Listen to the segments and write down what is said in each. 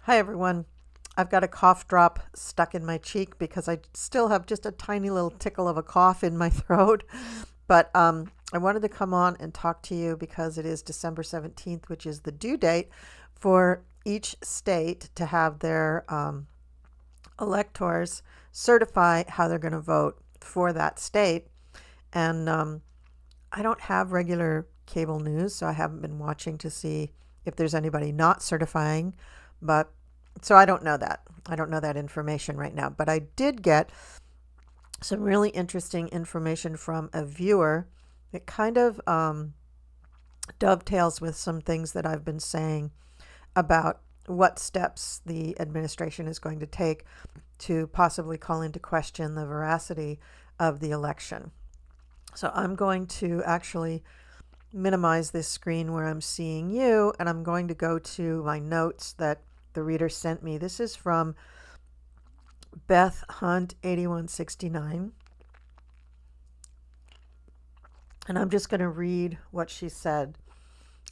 Hi, everyone. I've got a cough drop stuck in my cheek because I still have just a tiny little tickle of a cough in my throat. But I wanted to come on and talk to you because it is December 17th, which is the due date for each state to have their electors certify how they're going to vote for that state. And I don't have regular cable news, so I haven't been watching to see if there's anybody not certifying. But so I don't know that. I don't know that information right now. But I did get some really interesting information from a viewer. It kind of dovetails with some things that I've been saying about what steps the administration is going to take to possibly call into question the veracity of the election. So I'm going to actually minimize this screen where I'm seeing you, and I'm going to go to my notes that the reader sent me. This is from Beth Hunt 8169. And I'm just going to read what she said.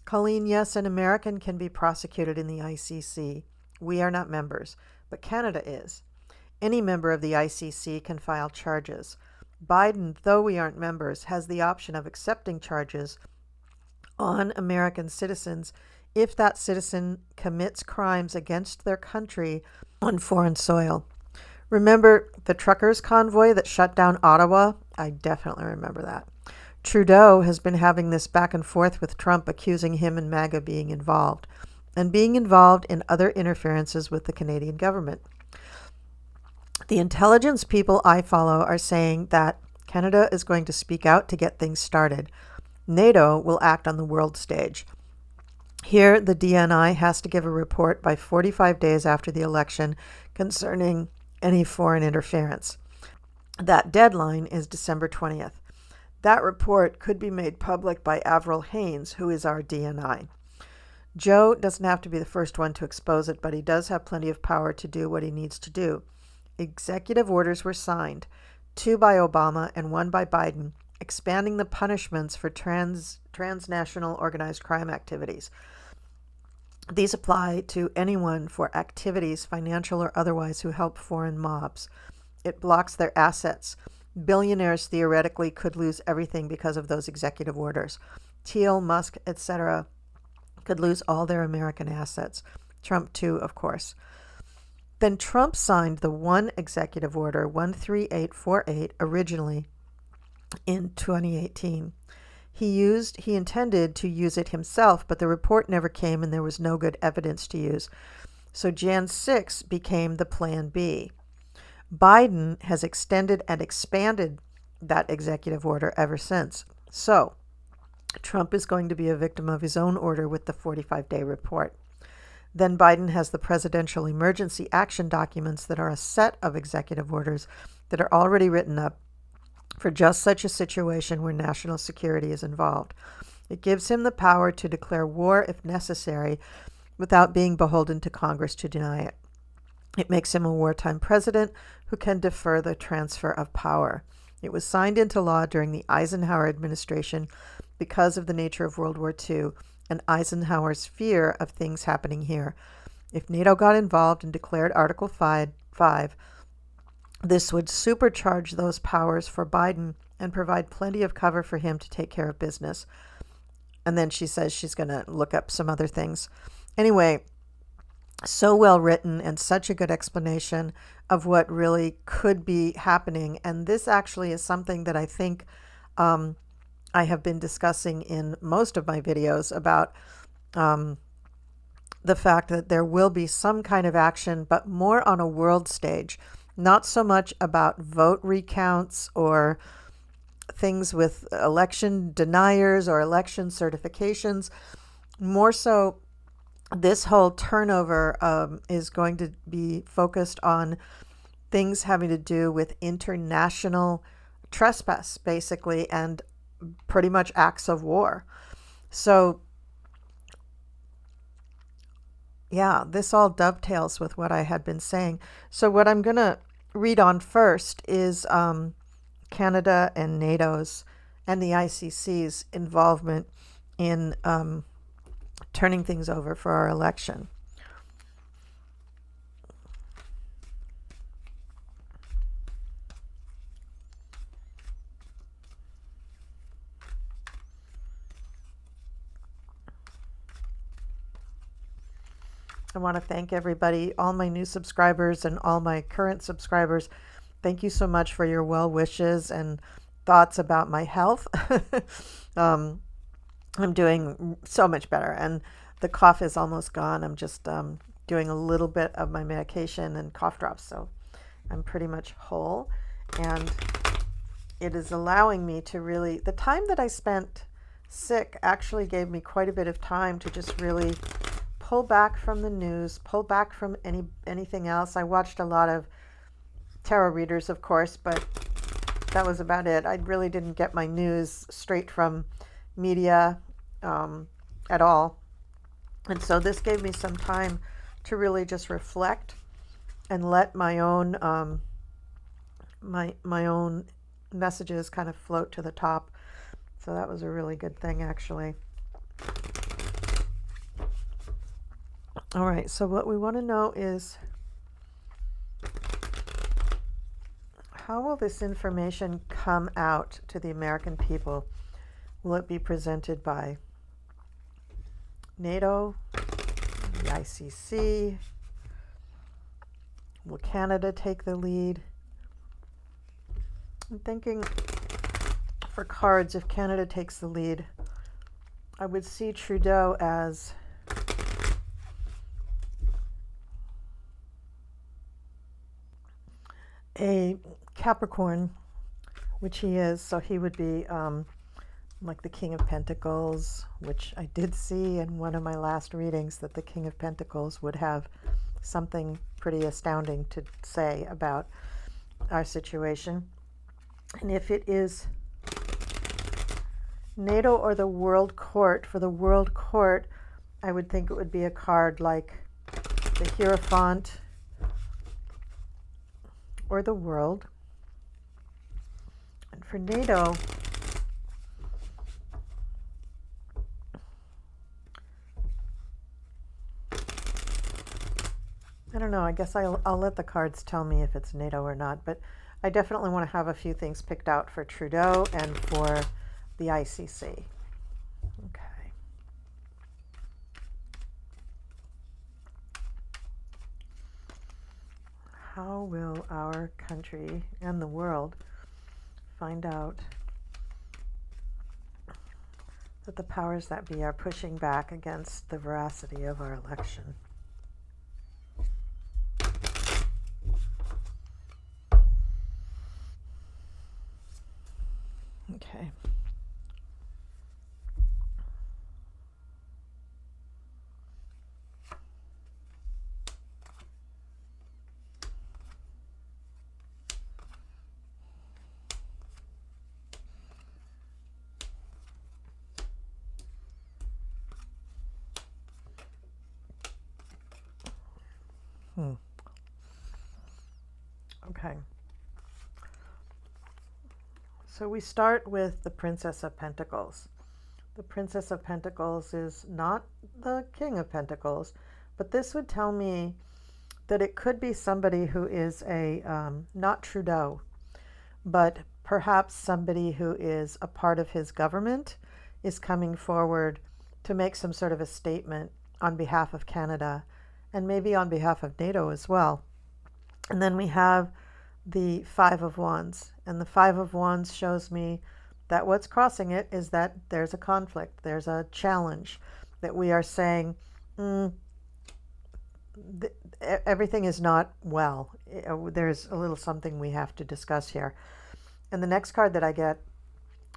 Colleen, yes, an American can be prosecuted in the ICC. We are not members, but Canada is. Any member of the ICC can file charges. Biden, though we aren't members, has the option of accepting charges on American citizens if that citizen commits crimes against their country on foreign soil. Remember the truckers' convoy that shut down Ottawa? I definitely remember that. Trudeau has been having this back and forth with Trump, accusing him and MAGA being involved, and being involved in other interferences with the Canadian government. The intelligence people I follow are saying that Canada is going to speak out to get things started. NATO will act on the world stage. Here, the DNI has to give a report by 45 days after the election concerning any foreign interference. That deadline is December 20th. That report could be made public by Avril Haines, who is our DNI. Joe doesn't have to be the first one to expose it, but he does have plenty of power to do what he needs to do. Executive orders were signed, 2 by Obama and 1 by Biden, expanding the punishments for transnational organized crime activities. These apply to anyone for activities, financial or otherwise, who help foreign mobs. It blocks their assets. Billionaires theoretically could lose everything because of those executive orders. Thiel, Musk, etc. could lose all their American assets. Trump too, of course. Then Trump signed the one executive order, 13848, originally in 2018. He intended to use it himself, but the report never came and there was no good evidence to use. So Jan 6 became the Plan B. Biden has extended and expanded that executive order ever since. So Trump is going to be a victim of his own order with the 45-day report. Then Biden has the presidential emergency action documents that are a set of executive orders that are already written up for just such a situation where national security is involved. It gives him the power to declare war if necessary without being beholden to Congress to deny it. It makes him a wartime president who can defer the transfer of power. It was signed into law during the Eisenhower administration because of the nature of World War II and Eisenhower's fear of things happening here. If NATO got involved and declared Article 5, this would supercharge those powers for Biden and provide plenty of cover for him to take care of business. And then she says she's going to look up some other things. Anyway, so well written and such a good explanation of what really could be happening. And this actually is something that I think I have been discussing in most of my videos about the fact that there will be some kind of action, but more on a world stage. Not so much about vote recounts or things with election deniers or election certifications. More so, this whole turnover is going to be focused on things having to do with international trespass, basically, and pretty much acts of war. So, yeah, this all dovetails with what I had been saying. So what I'm going to read on first is Canada and NATO's and the ICC's involvement in turning things over for our election. I want to thank everybody, all my new subscribers and all my current subscribers. Thank you so much for your well wishes and thoughts about my health. um, I'm doing so much better, and the cough is almost gone. I'm just doing a little bit of my medication and cough drops, so I'm pretty much whole. And it is allowing me to really, the time that I spent sick actually gave me quite a bit of time to just really pull back from the news, pull back from anything else. I watched a lot of tarot readers, of course, but that was about it. I really didn't get my news straight from media at all. And so this gave me some time to really just reflect and let my own my own messages kind of float to the top. So that was a really good thing, actually. All right, so what we want to know is, how will this information come out to the American people? Will it be presented by NATO, the ICC? Will Canada take the lead? I'm thinking for cards, if Canada takes the lead, I would see Trudeau as a Capricorn, which he is, so he would be like the King of Pentacles, which I did see in one of my last readings, that the King of Pentacles would have something pretty astounding to say about our situation. And if it is NATO or the World Court, for the World Court, I would think it would be a card like the Hierophant or the World. And for NATO, I don't know, I guess I'll let the cards tell me if it's NATO or not, but I definitely want to have a few things picked out for Trudeau and for the ICC. Okay. How will our country and the world find out that the powers that be are pushing back against the veracity of our election? Okay. Okay. So we start with the Princess of Pentacles. The Princess of Pentacles is not the King of Pentacles, but this would tell me that it could be somebody who is not Trudeau, but perhaps somebody who is a part of his government is coming forward to make some sort of a statement on behalf of Canada and maybe on behalf of NATO as well. And then we have the Five of Wands, and the Five of Wands shows me that what's crossing it is that there's a conflict, there's a challenge, that we are saying everything is not well. There's a little something we have to discuss here. And the next card that I get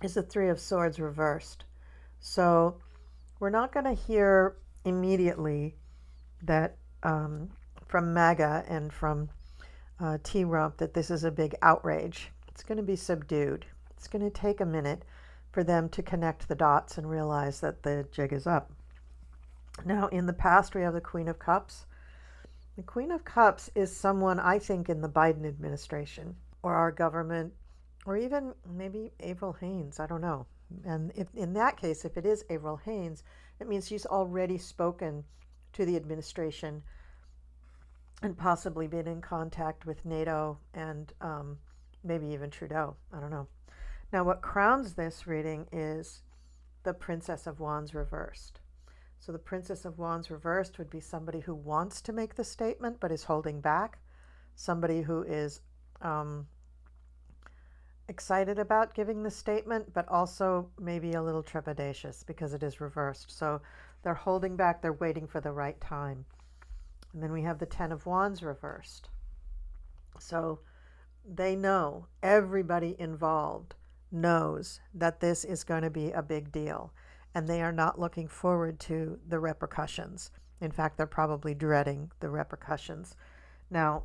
is the Three of Swords reversed. So we're not going to hear immediately that from MAGA and from T-Rump that this is a big outrage. It's going to be subdued. It's going to take a minute for them to connect the dots and realize that the jig is up. Now, in the past, we have the Queen of Cups. The Queen of Cups is someone, I think, in the Biden administration or our government, or even maybe Avril Haines. I don't know. And if in that case, if it is Avril Haines, it means she's already spoken to the administration and possibly been in contact with NATO and maybe even Trudeau. I don't know. Now, what crowns this reading is the Princess of Wands reversed. So the Princess of Wands reversed would be somebody who wants to make the statement but is holding back, somebody who is excited about giving the statement but also maybe a little trepidatious because it is reversed. So they're holding back, they're waiting for the right time. And then we have the Ten of Wands reversed. So they know, everybody involved knows that this is going to be a big deal, and they are not looking forward to the repercussions. In fact, they're probably dreading the repercussions. Now,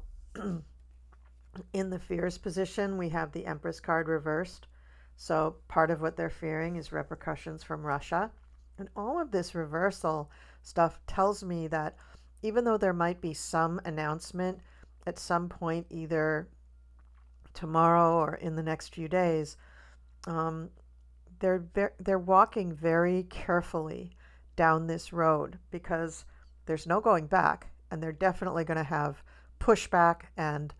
in the fears position, we have the Empress card reversed. So part of what they're fearing is repercussions from Russia. And all of this reversal stuff tells me that even though there might be some announcement at some point, either tomorrow or in the next few days, they're walking very carefully down this road because there's no going back, and they're definitely going to have pushback, and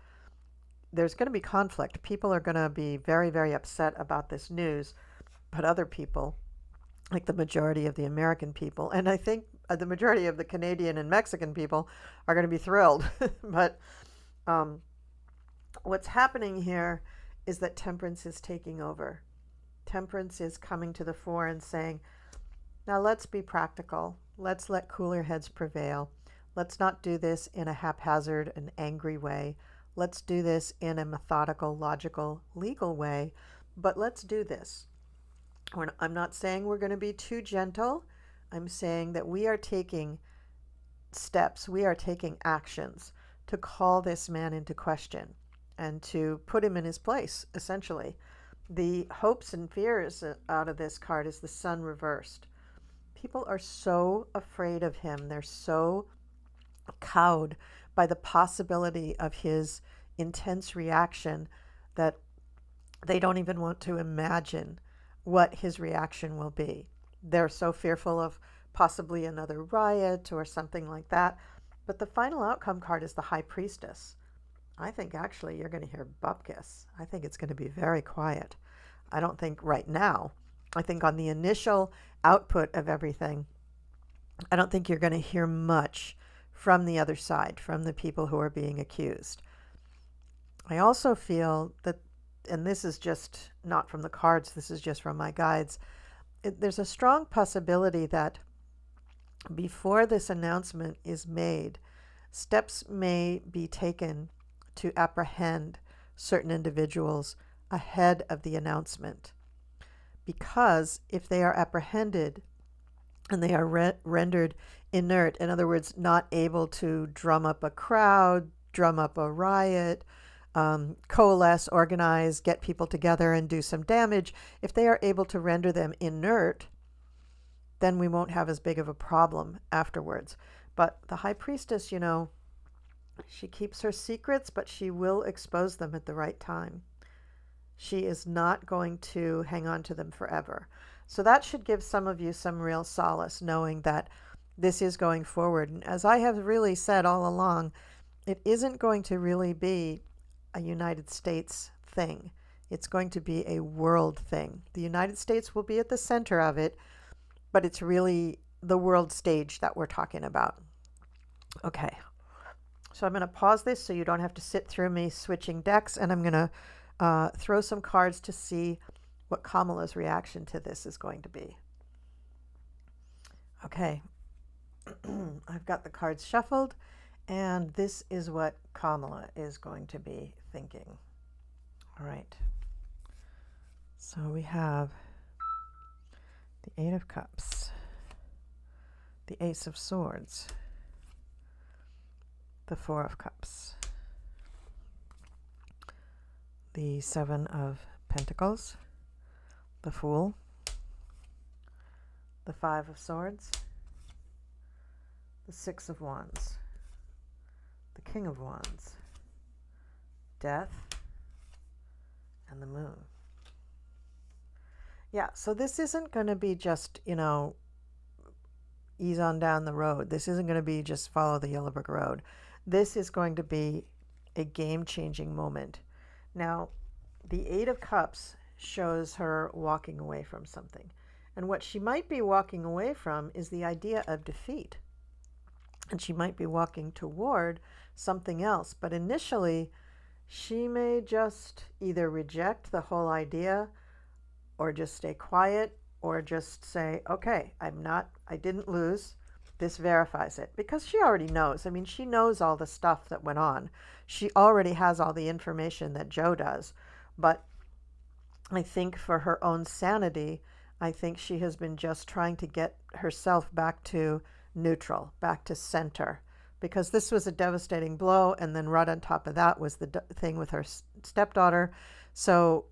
there's going to be conflict. People are going to be very, very upset about this news, but other people, like the majority of the American people, and I think the majority of the Canadian and Mexican people, are going to be thrilled. But what's happening here is that Temperance is taking over. Temperance is coming to the fore and saying, now let's be practical. Let's let cooler heads prevail. Let's not do this in a haphazard and angry way. Let's do this in a methodical, logical, legal way, but let's do this. I'm not saying we're going to be too gentle. I'm saying that we are taking steps, we are taking actions to call this man into question and to put him in his place, essentially. The hopes and fears out of this card is the Sun reversed. People are so afraid of him. They're so cowed by the possibility of his intense reaction that they don't even want to imagine what his reaction will be. They're so fearful of possibly another riot or something like that. But the final outcome card is the High Priestess. I think actually you're going to hear bupkis. I think it's going to be very quiet. I don't think right now. I think on the initial output of everything, I don't think you're going to hear much from the other side, from the people who are being accused. I also feel that, and this is just not from the cards, this is just from my guides, there's a strong possibility that before this announcement is made, steps may be taken to apprehend certain individuals ahead of the announcement. Because if they are apprehended and they are rendered inert, in other words, not able to drum up a crowd, drum up a riot, coalesce, organize, get people together and do some damage, if they are able to render them inert, then we won't have as big of a problem afterwards. But the High Priestess, you know, she keeps her secrets, but she will expose them at the right time. She is not going to hang on to them forever. So that should give some of you some real solace, knowing that this is going forward. And as I have really said all along, it isn't going to really be a United States thing. It's going to be a world thing. The United States will be at the center of it, but it's really the world stage that we're talking about. Okay. So I'm going to pause this so you don't have to sit through me switching decks, and I'm going to throw some cards to see what Kamala's reaction to this is going to be. Okay. I've got the cards shuffled, and this is what Kamala is going to be thinking. All right. So we have the Eight of Cups, the Ace of Swords, the Four of Cups, the Seven of Pentacles, the Fool, the Five of Swords, the Six of Wands, the King of Wands, Death, and the Moon. Yeah, so this isn't going to be just, you know, ease on down the road. This isn't going to be just follow the yellow brick road. This is going to be a game-changing moment. Now, the Eight of Cups shows her walking away from something. And what she might be walking away from is the idea of defeat. And she might be walking toward something else. But initially, she may just either reject the whole idea or just stay quiet or just say, okay, I didn't lose. This verifies it, because she already knows. I mean, she knows all the stuff that went on. She already has all the information that Joe does. But I think for her own sanity, I think she has been just trying to get herself back to neutral, back to center, because this was a devastating blow. And then right on top of that was the thing with her stepdaughter. So,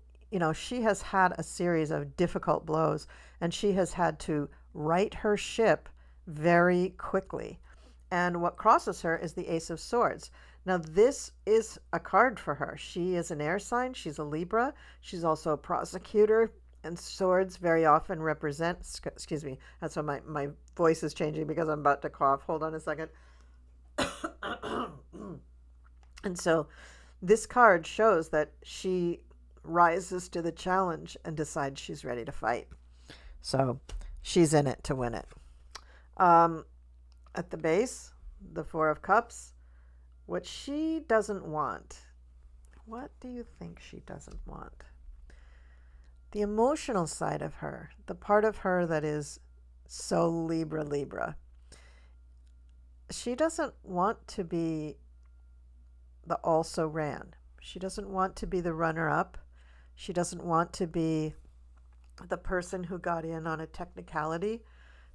she has had a series of difficult blows, and she has had to right her ship very quickly. And what crosses her is the Ace of Swords. Now, this is a card for her. She is an air sign. She's a Libra. She's also a prosecutor. And swords very often represent, excuse me, that's why my voice is changing because I'm about to cough. Hold on a second. And so this card shows that she rises to the challenge and decides she's ready to fight. So she's in it to win it. At the base, the Four of Cups, what she doesn't want. What do you think she doesn't want? The emotional side of her, the part of her that is so Libra. She doesn't want to be the also ran. She doesn't want to be the runner-up. She doesn't want to be the person who got in on a technicality.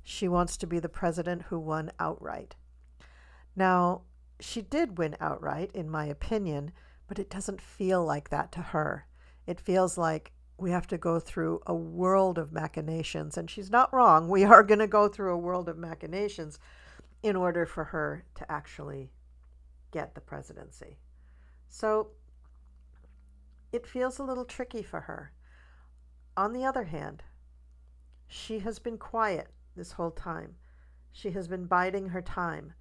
She wants to be the president who won outright. Now, she did win outright, in my opinion, but it doesn't feel like that to her. It feels like we have to go through a world of machinations, and she's not wrong. We are going to go through a world of machinations in order for her to actually get the presidency. So it feels a little tricky for her. On the other hand, she has been quiet this whole time. She has been biding her time.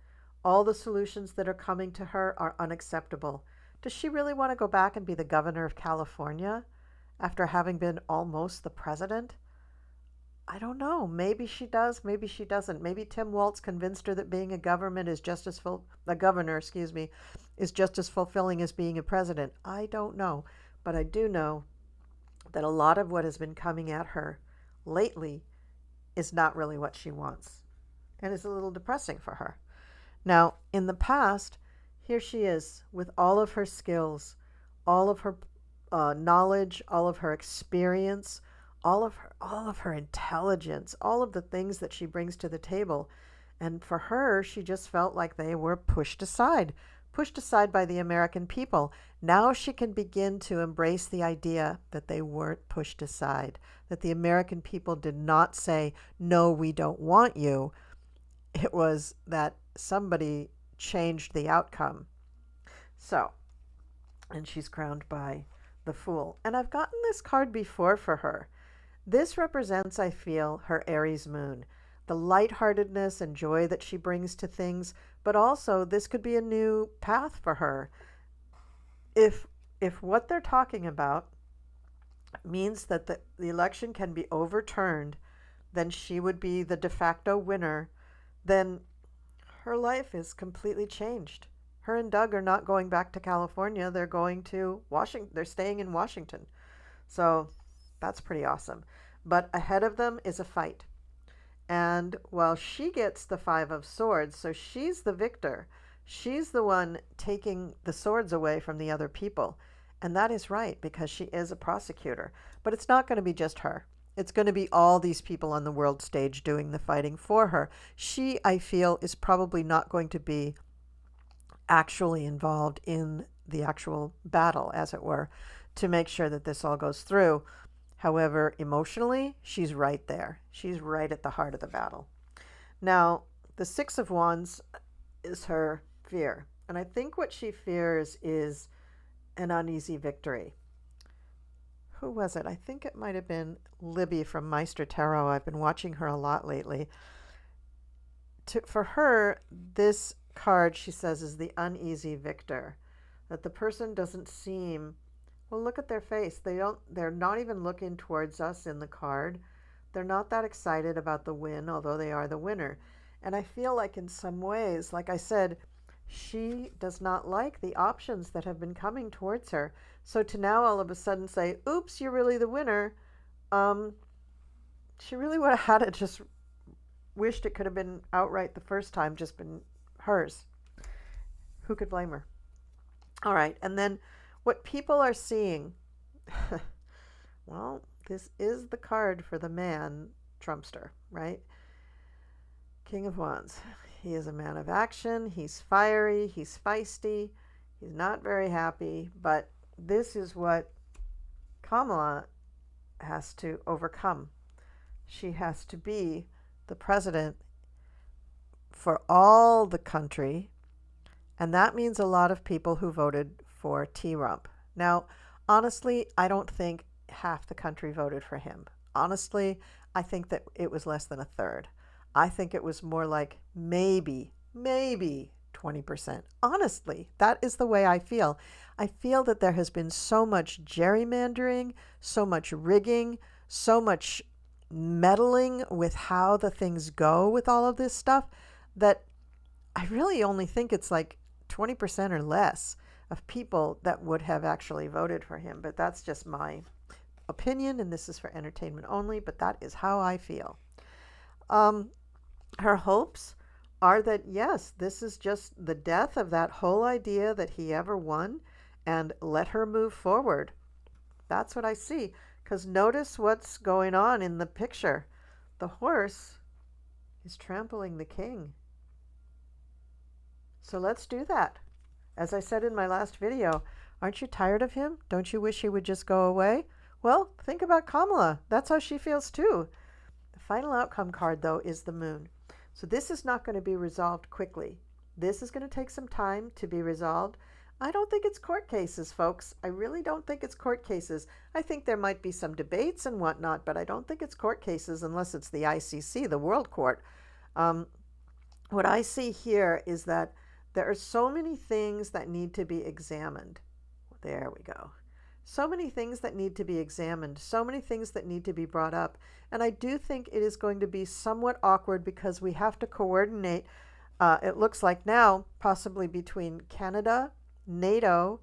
All the solutions that are coming to her are unacceptable. Does she really want to go back and be the governor of California after having been almost the president? I don't know. Maybe she does, maybe she doesn't. Maybe Tim Walz convinced her that being a governor is just as fulfilling as being a president. I don't know. But I do know that a lot of what has been coming at her lately is not really what she wants, and is a little depressing for her. Now, in the past, here she is with all of her skills, all of her knowledge, all of her experience, all of her intelligence, all of the things that she brings to the table. And for her, she just felt like they were pushed aside by the American people. Now she can begin to embrace the idea that they weren't pushed aside, that the American people did not say, no, we don't want you. It was that somebody changed the outcome. So, and she's crowned by the Fool. And I've gotten this card before for her. This represents, I feel, her Aries moon, the lightheartedness and joy that she brings to things, but also this could be a new path for her. If what they're talking about means that the election can be overturned, then she would be the de facto winner, then her life is completely changed. Her and Doug are not going back to California. They're going to Washington. They're staying in Washington. So that's pretty awesome. But ahead of them is a fight. And while she gets the Five of Swords, so she's the victor. She's the one taking the swords away from the other people. And that is right, because she is a prosecutor. But it's not going to be just her. It's going to be all these people on the world stage doing the fighting for her. She, I feel, is probably not going to be actually involved in the actual battle, as it were, to make sure that this all goes through. However, emotionally, she's right there. She's right at the heart of the battle. Now, the Six of Wands is her fear. And I think what she fears is an uneasy victory. Who was it? I think it might have been Libby from Meister Tarot. I've been watching her a lot lately. For her, this card, she says, is the uneasy victor. That the person doesn't seem, well, look at their face. They're not even looking towards us in the card. They're not that excited about the win, although they are the winner. And I feel like in some ways, like I said, she does not like the options that have been coming towards her. So to now all of a sudden say, oops, you're really the winner, she really would have had it, just wished it could have been outright the first time, just been hers. Who could blame her? All right, and then what people are seeing, well, this is the card for the man Trumpster, right? King of Wands. He is a man of action. He's fiery. He's feisty. He's not very happy. But this is what Kamala has to overcome. She has to be the president for all the country. And that means a lot of people who voted for T-Rump. Now, honestly, I don't think half the country voted for him. Honestly, I think that it was less than a third. I think it was more like maybe 20%. Honestly, that is the way I feel. I feel that there has been so much gerrymandering, so much rigging, so much meddling with how the things go with all of this stuff that I really only think it's like 20% or less of people that would have actually voted for him. But that's just my opinion, and this is for entertainment only, but that is how I feel. Her hopes are that, yes, this is just the death of that whole idea that he ever won, and let her move forward. That's what I see. Because notice what's going on in the picture. The horse is trampling the king. So let's do that. As I said in my last video, aren't you tired of him? Don't you wish he would just go away? Well, think about Kamala. That's how she feels too. The final outcome card, though, is the moon. So this is not going to be resolved quickly. This is going to take some time to be resolved. I don't think it's court cases, folks. I really don't think it's court cases. I think there might be some debates and whatnot, but I don't think it's court cases unless it's the ICC, the World Court. What I see here is that there are so many things that need to be examined. There we go. So many things that need to be examined, so many things that need to be brought up. And I do think it is going to be somewhat awkward because we have to coordinate, it looks like now, possibly between Canada, NATO,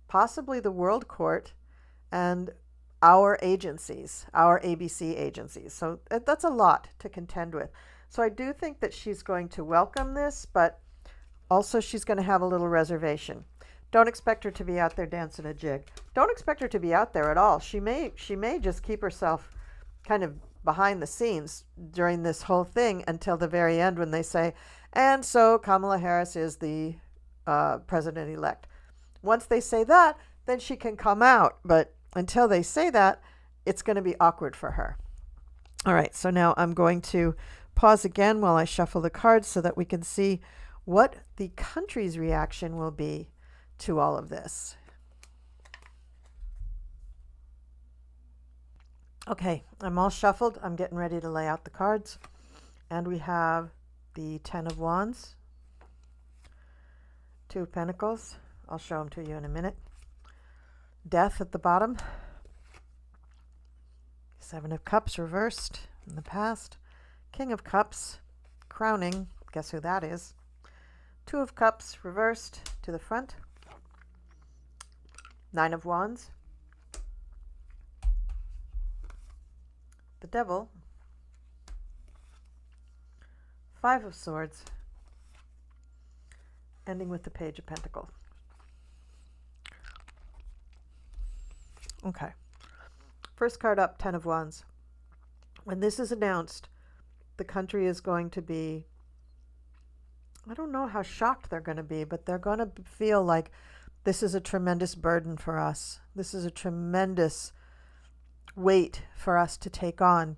possibly the World Court, and our agencies, our ABC agencies. So that's a lot to contend with. So I do think that she's going to welcome this, but also she's going to have a little reservation. Don't expect her to be out there dancing a jig. Don't expect her to be out there at all. She may just keep herself kind of behind the scenes during this whole thing until the very end when they say, and so Kamala Harris is the president-elect. Once they say that, then she can come out. But until they say that, it's going to be awkward for her. All right, so now I'm going to pause again while I shuffle the cards so that we can see what the country's reaction will be to all of this. Okay, I'm all shuffled. I'm getting ready to lay out the cards. And we have the Ten of Wands, Two of Pentacles. I'll show them to you in a minute. Death at the bottom. Seven of Cups reversed in the past. King of Cups, crowning. Guess who that is? Two of Cups reversed to the front. Nine of Wands. The Devil. Five of Swords. Ending with the Page of Pentacles. Okay. First card up, Ten of Wands. When this is announced, the country is going to be, I don't know how shocked they're going to be, but they're going to feel like this is a tremendous burden for us. This is a tremendous weight for us to take on.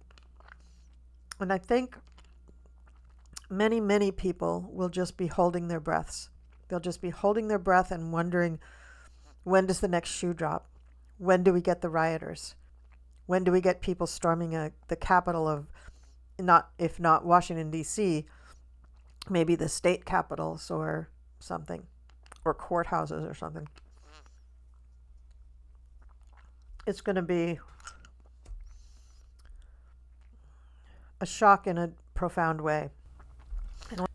And I think many, many people will just be holding their breaths. They'll just be holding their breath and wondering, when does the next shoe drop? When do we get the rioters? When do we get people storming the capital of, if not Washington, D.C., maybe the state capitals or something, or courthouses or something. It's going to be a shock in a profound way.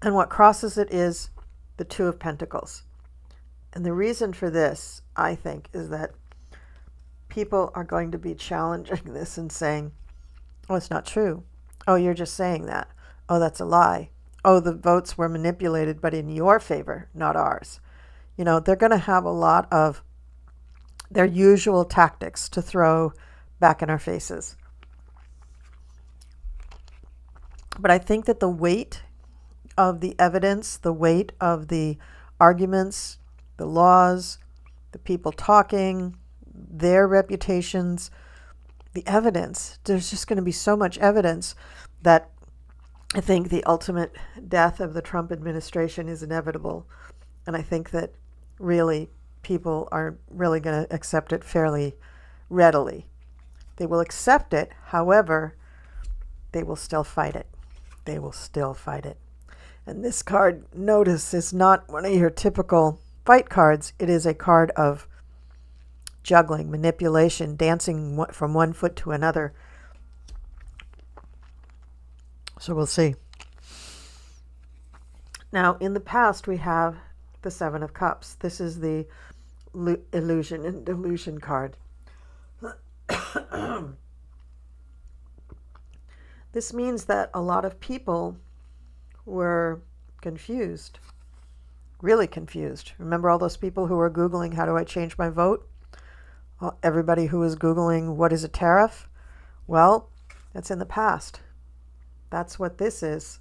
And what crosses it is the Two of Pentacles. And the reason for this, I think, is that people are going to be challenging this and saying, oh, it's not true. Oh, you're just saying that. Oh, that's a lie. Oh, the votes were manipulated, but in your favor, not ours. You know, they're going to have a lot of their usual tactics to throw back in our faces. But I think that the weight of the evidence, the weight of the arguments, the laws, the people talking, their reputations, the evidence, there's just going to be so much evidence that I think the ultimate death of the Trump administration is inevitable. And I think that really people are really going to accept it fairly readily. They will accept it. However, they will still fight it. They will still fight it. And this card, notice, is not one of your typical fight cards. It is a card of juggling, manipulation, dancing from one foot to another. So we'll see. Now, in the past, we have the Seven of Cups. This is the illusion and delusion card. This means that a lot of people were confused, really confused. Remember all those people who were Googling, how do I change my vote? Everybody who was Googling, what is a tariff? Well, that's in the past. That's what this is.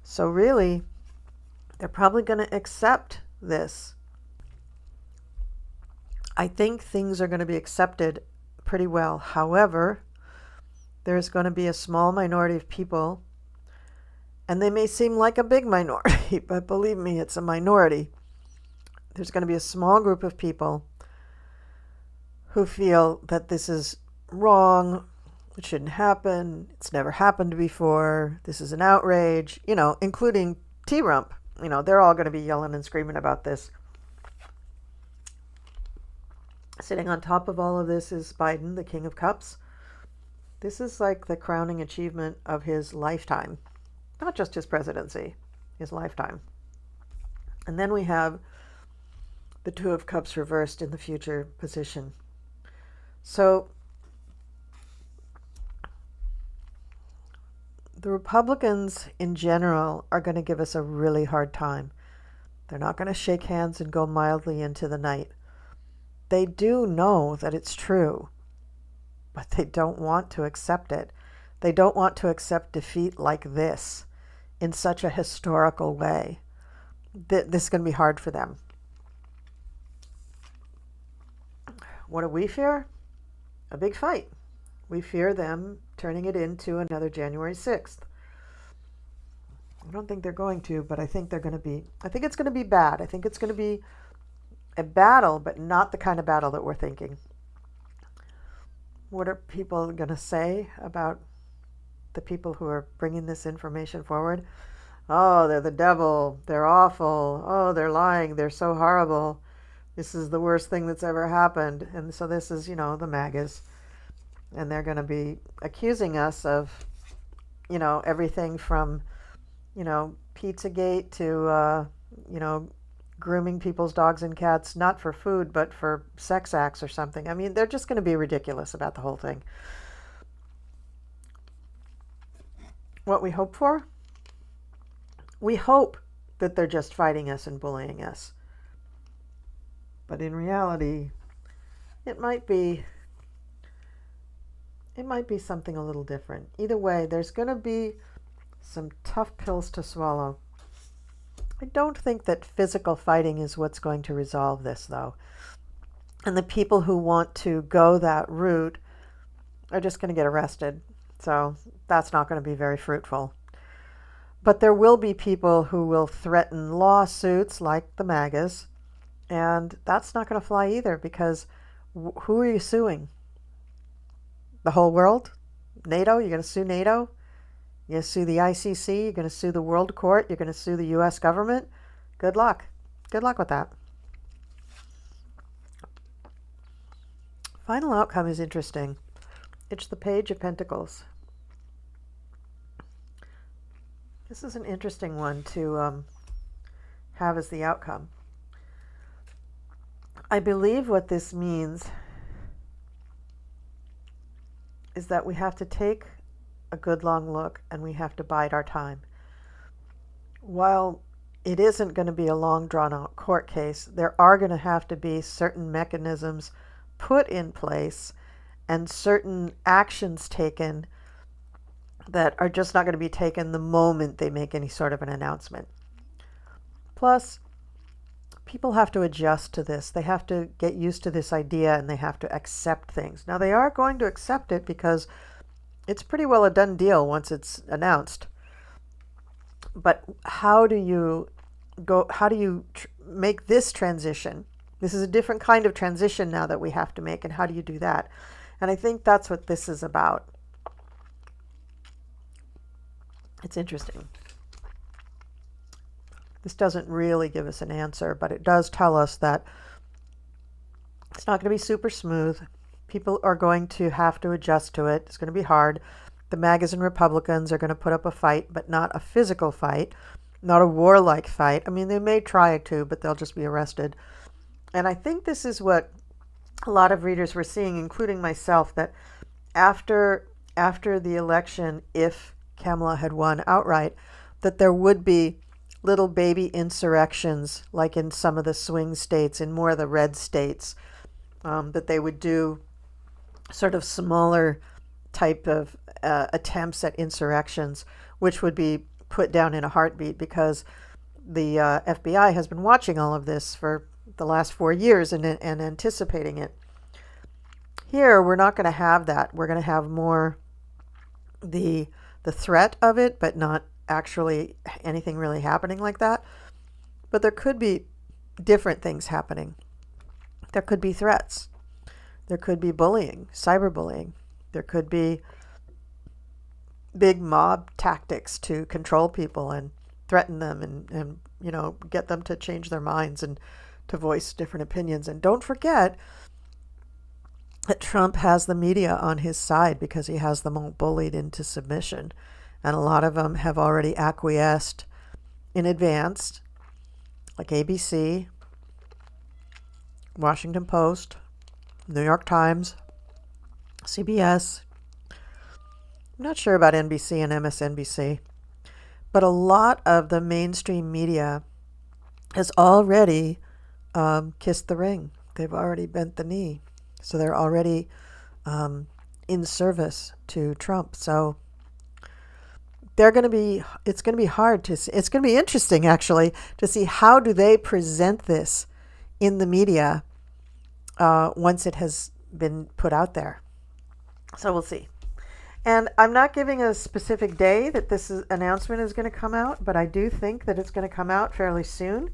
So really, they're probably going to accept this. I think things are going to be accepted pretty well. However, there's going to be a small minority of people, and they may seem like a big minority, but believe me, it's a minority. There's going to be a small group of people who feel that this is wrong, it shouldn't happen, it's never happened before, this is an outrage, you know, including T-Rump. You know, they're all going to be yelling and screaming about this. Sitting on top of all of this is Biden, the King of Cups. This is like the crowning achievement of his lifetime. Not just his presidency, his lifetime. And then we have the Two of Cups reversed in the future position. So the Republicans in general are going to give us a really hard time. They're not going to shake hands and go mildly into the night. They do know that it's true, but they don't want to accept it. They don't want to accept defeat like this in such a historical way. This is going to be hard for them. What do we fear? A big fight. We fear them turning it into another January 6th. I don't think they're going to, but I think they're going to be, I think it's going to be bad. I think it's going to be a battle, but not the kind of battle that we're thinking. What are people going to say about the people who are bringing this information forward? Oh, they're the devil. They're awful. Oh, they're lying. They're so horrible. This is the worst thing that's ever happened. And so this is, you know, the MAGAs. And they're going to be accusing us of, you know, everything from, you know, Pizzagate to, you know, grooming people's dogs and cats, not for food, but for sex acts or something. I mean, they're just going to be ridiculous about the whole thing. What we hope for? We hope that they're just fighting us and bullying us. But in reality, it might be something a little different. Either way, there's going to be some tough pills to swallow. I don't think that physical fighting is what's going to resolve this, though. And the people who want to go that route are just going to get arrested. So that's not going to be very fruitful. But there will be people who will threaten lawsuits like the MAGAs. And that's not going to fly either, because who are you suing? The whole world? NATO? You're going to sue NATO? You're going to sue the ICC? You're going to sue the World Court? You're going to sue the U.S. government? Good luck. Good luck with that. Final outcome is interesting. It's the Page of Pentacles. This is an interesting one to have as the outcome. I believe what this means is that we have to take a good long look and we have to bide our time. While it isn't going to be a long drawn out court case, there are going to have to be certain mechanisms put in place and certain actions taken that are just not going to be taken the moment they make any sort of an announcement. Plus, people have to adjust to this. They have to get used to this idea and they have to accept things. Now, they are going to accept it because it's pretty well a done deal once it's announced. But how do you make this transition? This is a different kind of transition now that we have to make, and how do you do that? And I think that's what this is about. It's interesting. This doesn't really give us an answer, but it does tell us that it's not going to be super smooth. People are going to have to adjust to it. It's going to be hard. The MAGAs and Republicans are going to put up a fight, but not a physical fight, not a warlike fight. I mean, they may try to, but they'll just be arrested. And I think this is what a lot of readers were seeing, including myself, that after the election, if Kamala had won outright, that there would be little baby insurrections, like in some of the swing states, in more of the red states, that they would do sort of smaller type of attempts at insurrections, which would be put down in a heartbeat because the FBI has been watching all of this for the last 4 years and anticipating it. Here, we're not going to have that. We're going to have more the threat of it, but not actually anything really happening like that. But there could be different things happening. There could be threats. There could be bullying, cyberbullying. There could be big mob tactics to control people and threaten them and get them to change their minds and to voice different opinions. And don't forget that Trump has the media on his side because he has them all bullied into submission. And a lot of them have already acquiesced in advance, like ABC, Washington Post, New York Times, CBS. I'm not sure about NBC and MSNBC, but a lot of the mainstream media has already kissed the ring. They've already bent the knee. So they're already in service to Trump. So it's going to be hard to see. It's going to be interesting, actually, to see how do they present this in the media once it has been put out there. So we'll see. And I'm not giving a specific day that announcement is going to come out, but I do think that it's going to come out fairly soon.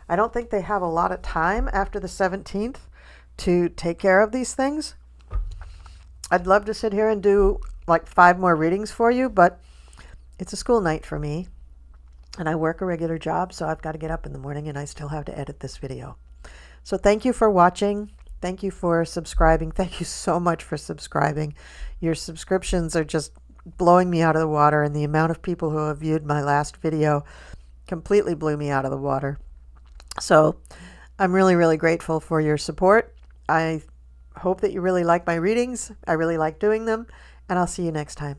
I don't think they have a lot of time after the 17th to take care of these things. I'd love to sit here and do like 5 more readings for you, but it's a school night for me, and I work a regular job, so I've got to get up in the morning, and I still have to edit this video. So thank you for watching. Thank you for subscribing. Thank you so much for subscribing. Your subscriptions are just blowing me out of the water, and the amount of people who have viewed my last video completely blew me out of the water. So I'm really, really grateful for your support. I hope that you really like my readings. I really like doing them, and I'll see you next time.